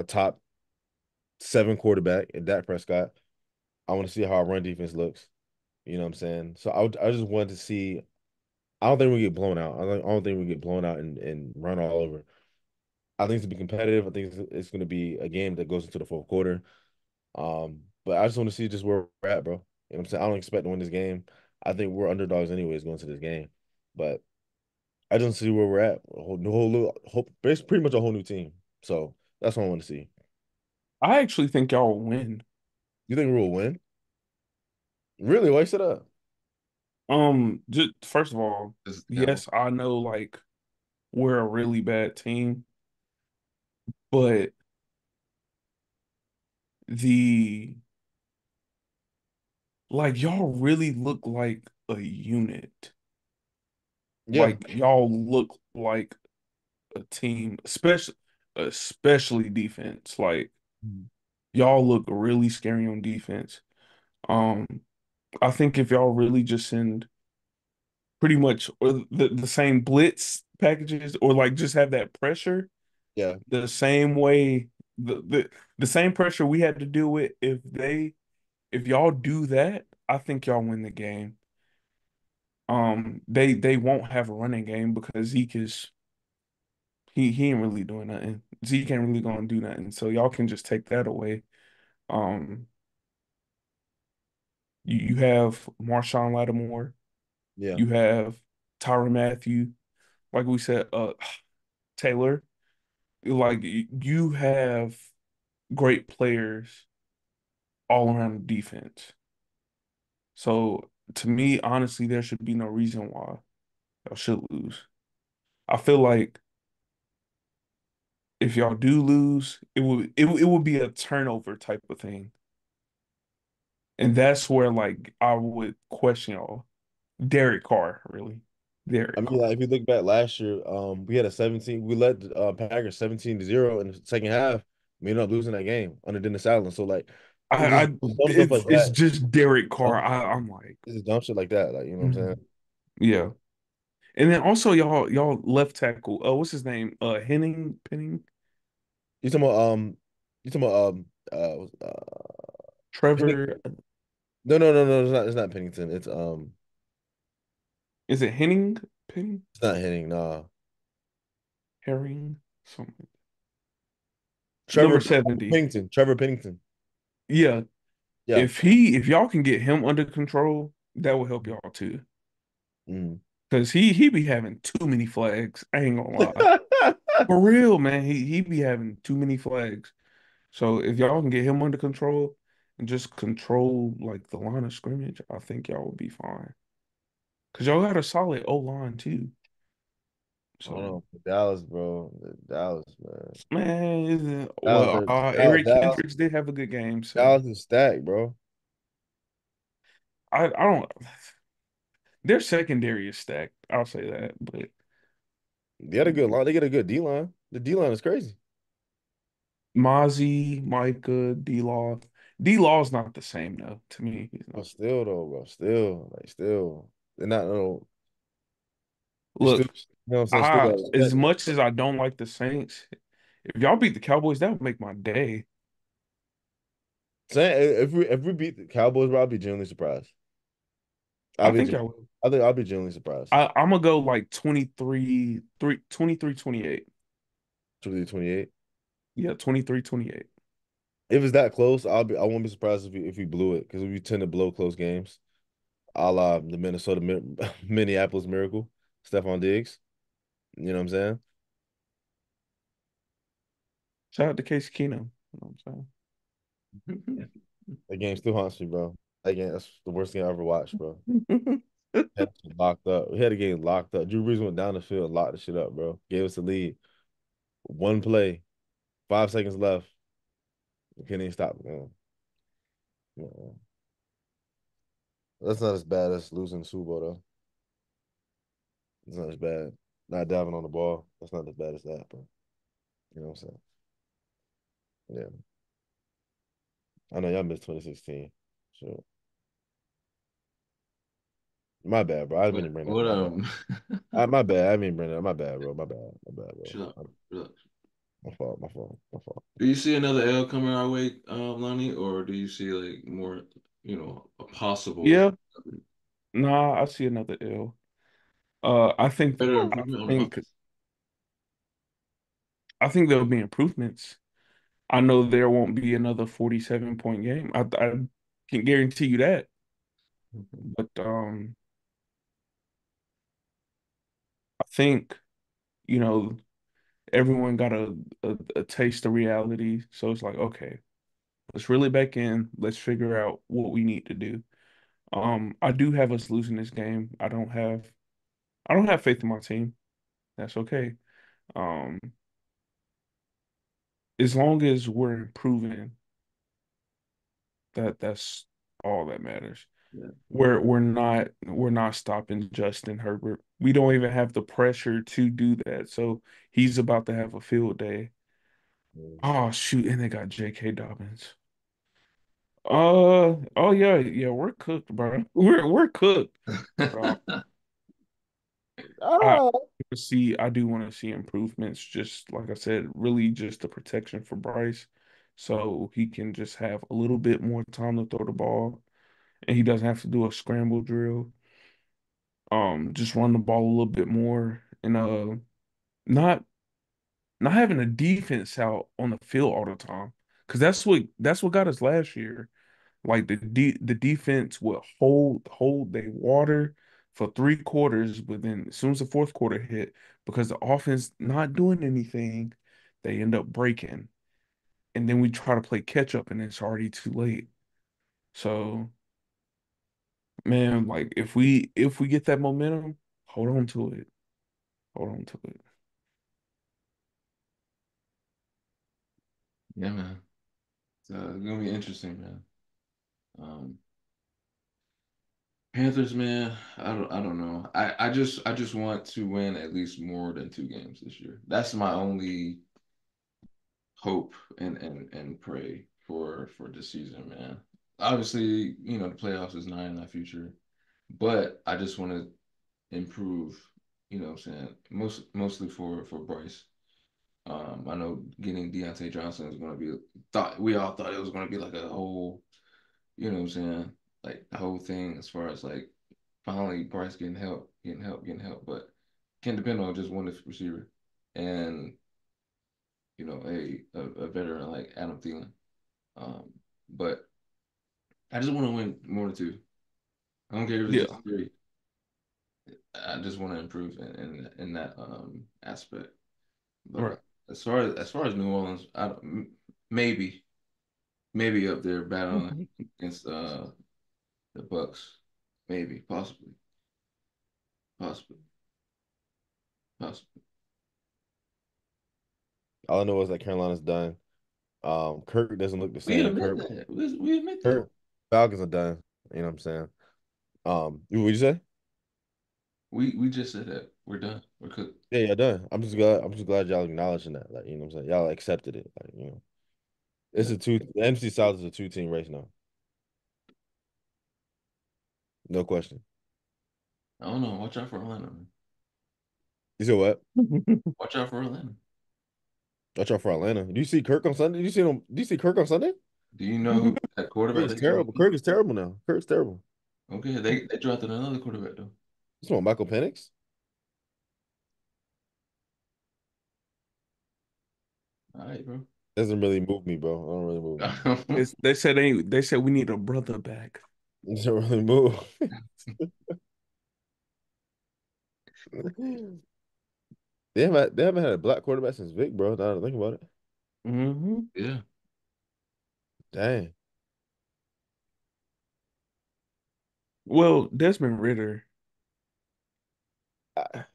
top seven quarterback in Dak Prescott. I want to see how our run defense looks. You know what I'm saying? So I just wanted to see. I don't think we get blown out. I don't think we get blown out and run all over. I think it's to be competitive. I think it's going to be a game that goes into the fourth quarter. But I just want to see just where we're at, bro. You know what I'm saying? I don't expect to win this game. I think we're underdogs anyways going to this game. But I just see where we're at. Pretty much a whole new team. So that's what I want to see. I actually think y'all will win. You think we'll win? Really? Waste it up. Just first of all, this is the Cowboys. yes, I know like we're a really bad team, but the like y'all really look like a unit. Yeah. Like y'all look like a team, especially defense. Like y'all look really scary on defense. Um, I think if y'all really just send pretty much or the same blitz packages or like just have that pressure Yeah. the same way the same pressure we had to deal with if y'all do that, I think y'all win the game. They won't have a running game because Zeke is he ain't really doing nothing. Zeke ain't really gonna do nothing. So y'all can just take that away. Um, you have Marshawn Lattimore, Yeah. you have Tyrann Mathieu, like we said, Taylor. Like you have great players all around the defense. So to me, honestly, there should be no reason why y'all should lose. I feel like if y'all do lose, it would be a turnover type of thing. And that's where like I would question y'all. Derek Carr, really. I Derek mean, like, Carr. if you look back last year, we had a 17. We led Packers 17-0 in the second half. We ended up losing that game under Dennis Allen. So like, it's just I dumb stuff like it's that. just Derek Dumb, Carr. I'm like, it's just dumb shit like that. Like, you know what I'm saying? mhm. Yeah. And then also y'all left tackle. What's his name? Penning, You talking about you talking about Penning? Trevor. No. It's not Pennington. Is it Henning? Penning? It's not Henning. Nah, Herring? Something. Number Trevor 70. Pennington. Trevor Pennington. Yeah. Yeah. If y'all can get him under control, that will help y'all too. Mm. Cause he be having too many flags. I ain't gonna lie. For real, man. He be having too many flags. So if y'all can get him under control and just control like the line of scrimmage, I think y'all will be fine. Cause y'all got a solid O line too. I don't So know. Dallas, bro. Dallas, man. man, Dallas, well, Dallas, Eric Dallas, Kendricks did have a good game. So Dallas is stacked, bro. I don't. Their secondary is stacked. I'll say that, but They had a good line. They get a good D line. The D line is crazy. Mozzie, Micah, D-Law. D-Law's not the same though. To me, he's But not. still though, bro. Still. They're not no. They still, Look, you know what I'm saying? Still got as respect. much as I don't like the Saints, if y'all beat the Cowboys, that would make my day. Saying if we beat the Cowboys, bro, I'll be genuinely surprised. I'll I be think gen- y'all would. I think I'll be genuinely surprised. I'm gonna go like 23-28. 28. Yeah, 23-28. If it's that close, I won't be surprised if we blew it because we tend to blow close games. A la the Minneapolis Miracle, Stephon Diggs. You know what I'm saying? Shout out to Case Keenum. You know what I'm That game still haunts me, bro. That game, that's the worst game I ever watched, bro. saying? Had it locked up. We had a game locked up. Drew Brees went down the field, locked the shit up, bro. Gave us the lead. One play, 5 seconds left. You can't even stop. Yeah. That's not as bad as losing the Super Bowl, though. It's not as bad. Not diving on the ball. That's not as bad as that, but you know what I'm saying? Yeah. I know y'all missed 2016. So my bad, bro. I didn't mean to bring that. What My bad. My bad. I didn't mean to bring that. My bad, bro. My bad. My bad, bro. Shut up, bro. Relax. My fault. My fault. My fault. Do you see another L coming our way, Lonnie, or do you see like more, a possible Yeah, nah, I see another L. I think better I improvement on the think offense? I think there'll be improvements. I know there won't be another 47-point game. I can guarantee you that. Mhm. But I think, you know, everyone got a taste of reality. So it's like, okay, let's reel it back in. Let's figure out what we need to do. I do have us losing this game. I don't have faith in my team. That's okay. Um, as long as we're improving, that's all that matters. Yeah. We're not stopping Justin Herbert. We don't even have the pressure to do that. So he's about to have a field day. Mhm. Oh shoot, and they got J.K. Dobbins. Oh yeah, yeah, we're cooked, bro. We're cooked. Bro, I Ah, I do want to see improvements, just like I said, really just the protection for Bryce. So he can just have a little bit more time to throw the ball and he doesn't have to do a scramble drill. Just run the ball a little bit more and not not having a defense out on the field all the time. Because that's what got us last year. Like the defense would hold their water for 3 quarters, but then as soon as the fourth quarter hit, because the offense not doing anything, they end up breaking. And then we try to play catch up and it's already too late. So man, like if we get that momentum, hold on to it. Hold on to it. Yeah, man. It's gonna be interesting, man. Um, Panthers, man. I don't know. I just want to win at least more than 2 games this year. That's my only hope and pray for this season, man. Obviously, the playoffs is not in that future, but I just want to improve. What I'm saying, mostly for Bryce. I know getting Deontay Johnson is going to be thought we all thought it was going to be like a whole, what I'm saying, like the whole thing as far as like finally Bryce getting help, getting help, getting help, but can't depend on just one receiver and a veteran like Adam Thielen. Um, but I just want to win more than 2. I don't care if it's Yeah, just 3. I just want to improve in that aspect. But right. as far as New Orleans, maybe up there battling against the Bucks, maybe possibly. all I know is that Carolina's done. Kirk doesn't look the We same. admit that. We admit that. Kirk Falcons are done. You know what I'm saying? What you say? We just said that we're done. We're cooked. Yeah, yeah, done. I'm just glad y'all acknowledging that. Like, you know what I'm saying? Y'all accepted it. Like, it's Yeah. the NFC South is a two-team race now. No question. I don't know. Watch out for Atlanta, man. You said what? Watch out for Atlanta. Watch out for Atlanta. Do you see Kirk on Sunday? Do you see Kirk on Sunday? Do you know who that Kirk quarterback is they just terrible. Kirk is terrible now. Kirk's terrible. Okay, they drafted another quarterback though. This one, Michael Penix. All right, bro. Doesn't really move me, bro. I don't really move me. They said we need a brother back. It doesn't really move. They haven't had a black quarterback since Vic, bro. Now that I think about it. Yeah. Dang. Well, Desmond Ritter, I,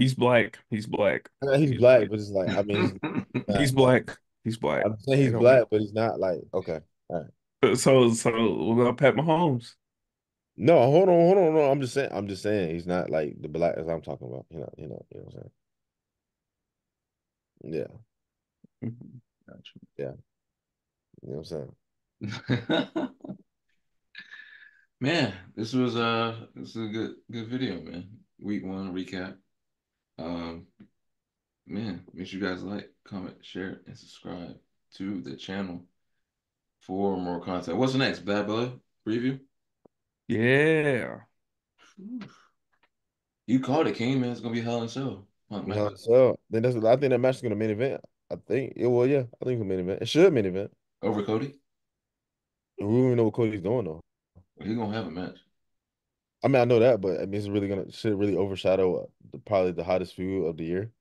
He's black. He's black. I know he's He's black, but it's like I mean, he's not, black. He's black. I'm saying he's It don't black, but he's not like okay. All right. matter. So we're gonna Pat Mahomes. No, hold on, no. I'm just saying he's not like the black as I'm talking about. You know what I'm saying? Yeah, Mhm. yeah. You know what I'm saying? Man, this is a good video, man. Week one recap. Um, man, make sure you guys like, comment, share, and subscribe to the channel for more content. What's next? Bad Blood preview? Yeah. You called it, King, man. It's gonna be Hell in a Cell. Punk You know match what I'm saying? Then I think that match is gonna main event. I think it will. Yeah, I think it's a main event. It should main event. over Cody. We don't even know what Cody's doing though. He's gonna have a match. I mean, I know that, but I mean, it's really gonna should really overshadow probably the hottest feud of the year.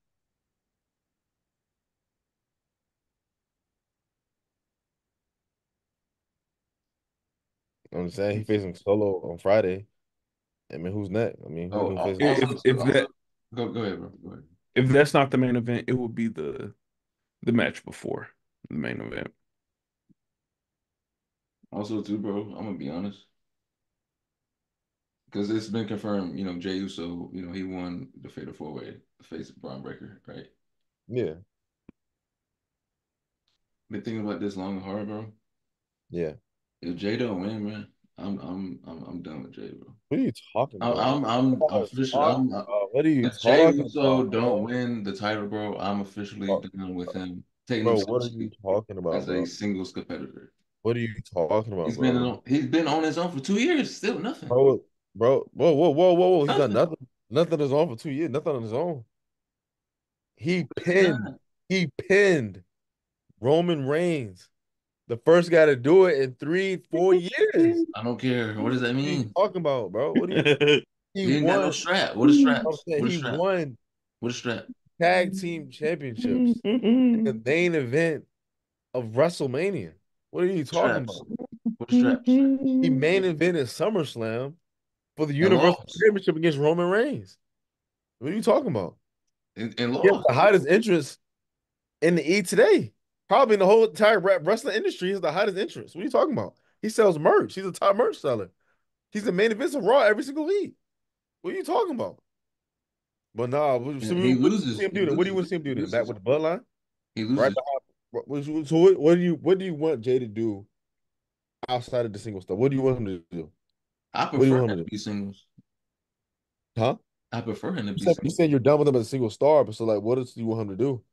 You know what I'm saying he facing Solo on Friday. I mean, who's next? I mean, who Oh, gonna face? also too. If Also, that go ahead, bro. Go ahead. if that's not the main event, it would be the match before the main event. Also too, bro. I'm gonna be honest. Because it's been confirmed, Jay Uso, he won the Fatal Four Way, the face of Braun Breaker, right? Yeah, Been thinking about this long and hard, bro. yeah. If Jay don't win, man, I'm done with Jay, bro. What are you talking about? I'm officially. What are you If Jay talking Uso about, don't bro? win the title, bro, I'm officially done with him. Taking him Bro, what are you seriously talking about, as a bro? singles competitor. What are you talking about, bro? He's been on his own for 2 years, still nothing, Whoa. He's done nothing. nothing. Nothing on his own for 2 years. Nothing on his own. He He's pinned. not. He pinned Roman Reigns, the first guy to do it in 3, 4 years. I don't care. What does that What are you mean? talking about, bro? What are you? He He ain't got no won. strap. What are I'm straps? saying What a he strap? won What a strap? tag team championships in the main event of WrestleMania. What are you talking Straps. about? What a straps? He main evented SummerSlam for the And Universal lost. Championship against Roman Reigns. What are you talking about? And He has lost. the hottest interest in the E today. Probably in the whole entire wrestling industry, he's the hottest interest. What are you talking about? He sells merch. He's a top merch seller. He's the main event of Raw every single week. What are you talking about? But nah, so And he what do you see loses. him He do then? What do you loses. want to see him He do then? Back loses. with the bloodline? He Right loses. behind. So what do you want Jay to do outside of the single stuff? What do you want him to do? I What do you prefer want him him to to do? be singles. Huh? I prefer him to You be said you singles. saying you're done with him as a single star, but so like what else do you want him to do?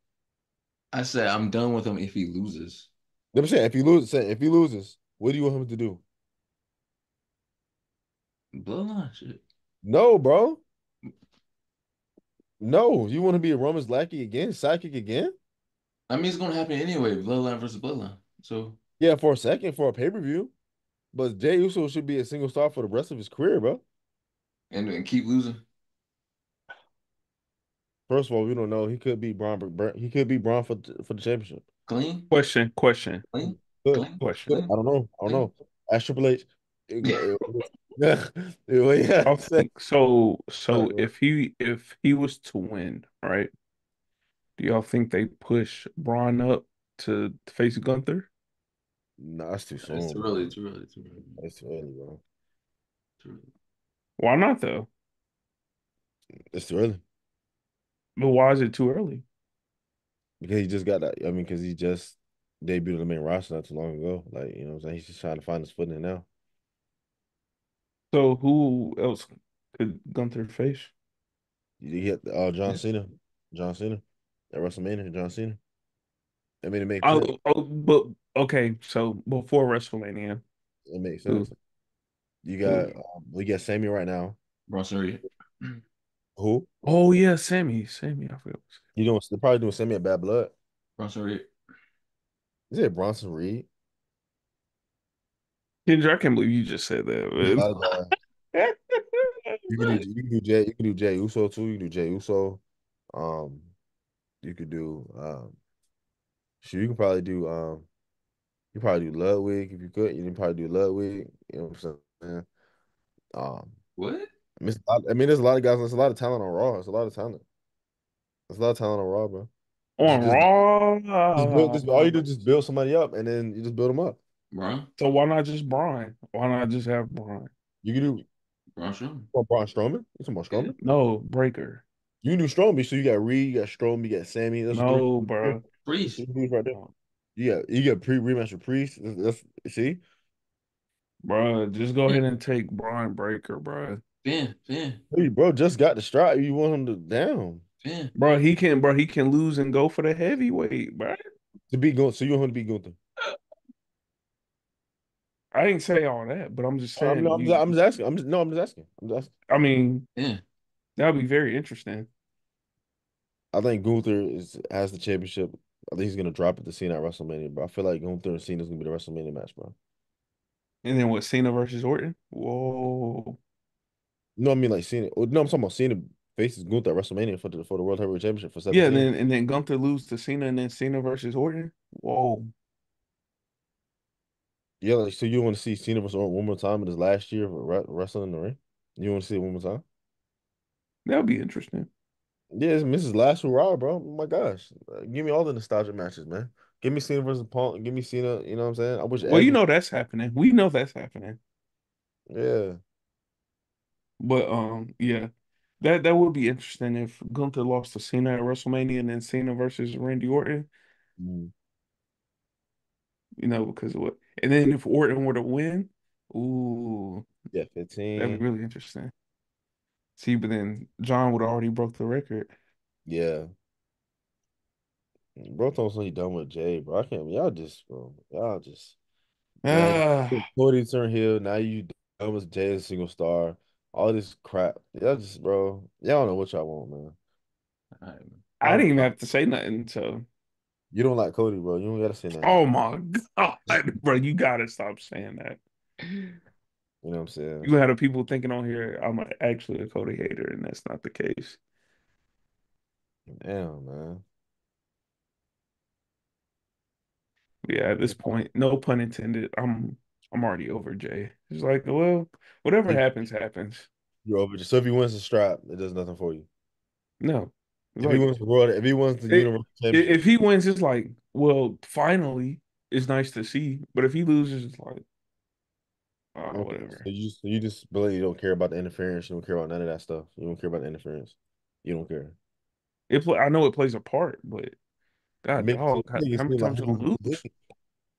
I said I'm done with him if he loses. I'm saying if he loses, what do you want him to do? Bloodline shit. No, bro. No. You want to be a Roman's lackey again, sidekick again? I mean, it's gonna happen anyway. Bloodline versus bloodline. So Yeah, for a second, for a pay-per-view. But Jay Uso should be a single star for the rest of his career, bro. and keep losing. First of all, we don't know. He could be Braun. He could be Braun for the championship. Clean, Question. clean, Good. clean, Good. Question. I don't know. I don't clean. know. Ask Triple H. Yeah. Yeah. I think so. Right, So bro. if he was to win, right? Do y'all think they push Braun up to face Gunther? Nah, that's too It's soon, too bro. early. Too early. Too early. That's too early, bro. Too early. Why not though? It's too early. But why is it too early? Because he just got that. I mean, because he just debuted on the main roster not too long ago. Like, you know what I'm saying? He's just trying to find his footing now. So who else could Gunther face? You hit John Cena. John Cena. At WrestleMania, John Cena. I mean, it makes sense. But okay, so before WrestleMania, It makes who sense. You who? got we got Sammy right now. Bronson Reed. Who? Oh yeah, Sammy. I forgot. You doing? They're probably doing Sammy at Bad Blood. Bronson Reed. Is it Bronson Reed? Kendra, I can't believe you just said There's a that, lot of guys. man. You can do Jay Uso too. You can do Jay Uso. Um, you could do sure you can probably do you probably do Ludwig if you could. You can probably do Ludwig. You know what I'm saying? Um, What? I mean, there's a lot of guys. There's a lot of talent on Raw. There's a lot of talent. There's a lot of talent on Raw, bro. On Just build Raw. this. All you do is just build somebody up, and then you just build them up. Bro. So why not just Braun? Why not just have Braun? You can do Braun Strowman. Braun Strowman. You talking about Yeah. Strowman? No, Breaker. You can do Strowman. So you got Reed, you got Strowman, you got Sammy. Those are three. No, Three bro. Priest. dudes right there. You got pre rematch with Priest. See, Bro, just go ahead and take Braun Breaker, bro. Finn. hey, bro, just got the strap. You want him to down Finn. Bro, he can lose and go for the heavyweight, bro. to be going. So you want him to be Gunther? I didn't say all that, but I'm just I'm, saying I'm, just, I'm just asking. I'm just asking. I'm just asking. I mean, Yeah. that would be very interesting. I think Gunther has the championship. I think he's gonna drop it to Cena at WrestleMania, bro. I feel like Gunther and Cena is gonna be the WrestleMania match, bro. And then what, Cena versus Orton? Whoa. No, I mean like Cena. No, I'm talking about Cena faces Gunther at WrestleMania for the World Heavyweight Championship for Yeah, 17. and then Gunther lose to Cena and then Cena versus Orton. Whoa. Yeah, like, so you want to see Cena versus Orton one more time in his last year of wrestling in the ring? You want to see it one more time? That would be interesting. Yeah, it's Mrs. Last Hurrah, bro. Oh my gosh. Give me all the nostalgia matches, man. Give me Cena versus Punk. Give me Cena, you know what I'm saying? I wish Well, Edge you was, know that's happening. We know that's happening. yeah. But yeah. That would be interesting if Gunther lost to Cena at WrestleMania and then Cena versus Randy Orton, Mm. because of what. And then if Orton were to win, ooh, Yeah, that'd be 15. really interesting. See, but then John would already broke the record. Yeah. Bro told me he done with Jay, bro. I can't, y'all just, now Ah, Cody turned heel. Now you done with Jay as a single star. All this crap. Y'all just, bro, y'all don't know what y'all want, man. All right, man. I didn't even have to say nothing. So, You don't like Cody, bro. You don't gotta say nothing. oh my God, bro, you gotta stop saying that. You know what I'm saying? You had the people thinking on here actually a Cody hater, and that's not the case. Damn, man. Yeah, at this point, no pun intended. I'm already over Jay. It's like, well, whatever Think happens, happens. you're over. So if he wins the strap, it does nothing for you. No, like If he wins the it, Universal Championship, if he wins, it's like, well, finally, it's nice to see. But if he loses, it's like, oh, okay. whatever. You just believe you don't care about the interference. You don't care about none of that stuff. You don't care about the interference. You don't care. I know it plays a part, but You God, make dog, you make it how many seem like times he you gonna was lose?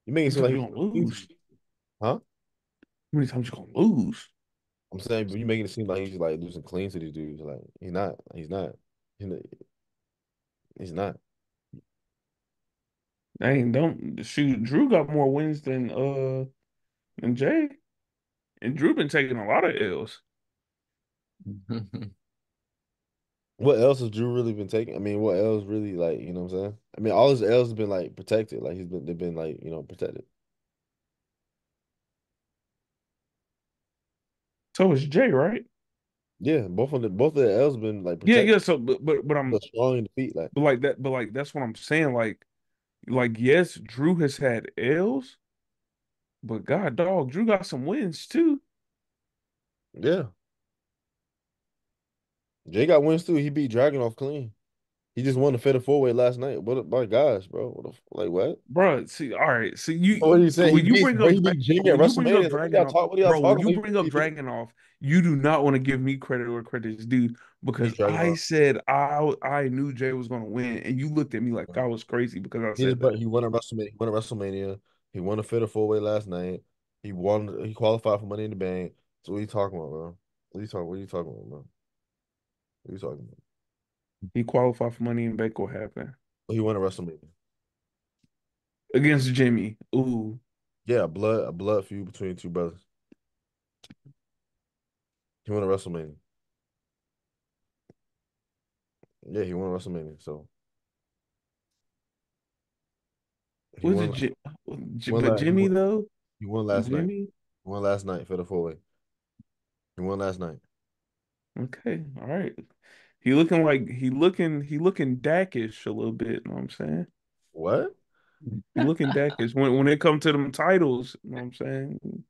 you make How it many seem times like you he gonna was lose? huh? How many times you gonna lose? I'm saying, but you making it seem like he's like losing clean to these dudes. Like he's not. He's not. He's not. He's not. Dang, don't shoot. Drew got more wins than Jay, and Drew been taking a lot of L's. What else has Drew really been taking? I mean, what else really like? You know what I'm saying? I mean, all his L's have been like protected. Like they've been like protected. So is Jay, right? Yeah, both of the L's have been like Yeah, yeah. protected. So, but But strong in defeat. Like but like that, but like that's what I'm saying. Like yes, Drew has had L's, but God, dog, Drew got some wins too, yeah, Jay got wins too. He beat Dragunov clean. He just won the Fatal Four Way last night. What? My gosh, bro. Like what? bro. See, all right. See, What are you saying? when you bring Bro, up he beat Jimmy at when you bring up WrestleMania. Dragunov, What are y'all bro, when talking you about? bring up He Dragunov, you do not want to give me credit where credit is due because beat I Dragunov. said I knew Jay was gonna win, and you looked at me like I was crazy because I said that. He won at WrestleMania. He won at WrestleMania. He won the Fatal Four Way last night. He won. He qualified for Money in the Bank. So what are you talking about, bro? What are you talking about, bro? What are you talking about? He qualified for Money in Bank. What happened He won at WrestleMania. against Jimmy? Ooh, Yeah, a blood feud between two brothers. He won at WrestleMania. Yeah, he won at WrestleMania. So he was it won. Won But last. Jimmy though? He won last night. Jimmy? He won last night for the four way. He won last night. Okay, all right. He looking Dakish a little bit, you know what I'm saying? What? He looking Dakish when it comes to them titles, you know what I'm saying?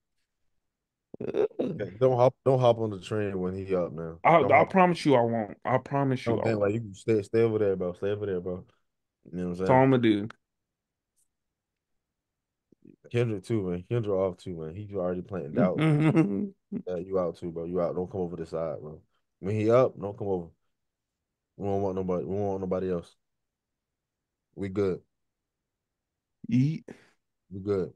Yeah, don't hop on the train when he up, man. Don't I hop. promise you I won't. I promise you No, I man, won't. like you stay over there, bro. Stay over there, bro. You know what That's all I'm I'm gonna do. saying? Kendrick too, man. Kendrick off too, man. He already planting doubts. Yeah, you out too, bro. You out. Don't come over this side, bro. When he up, don't come over. We don't want nobody. We don't want nobody else. We good. Eat. We good.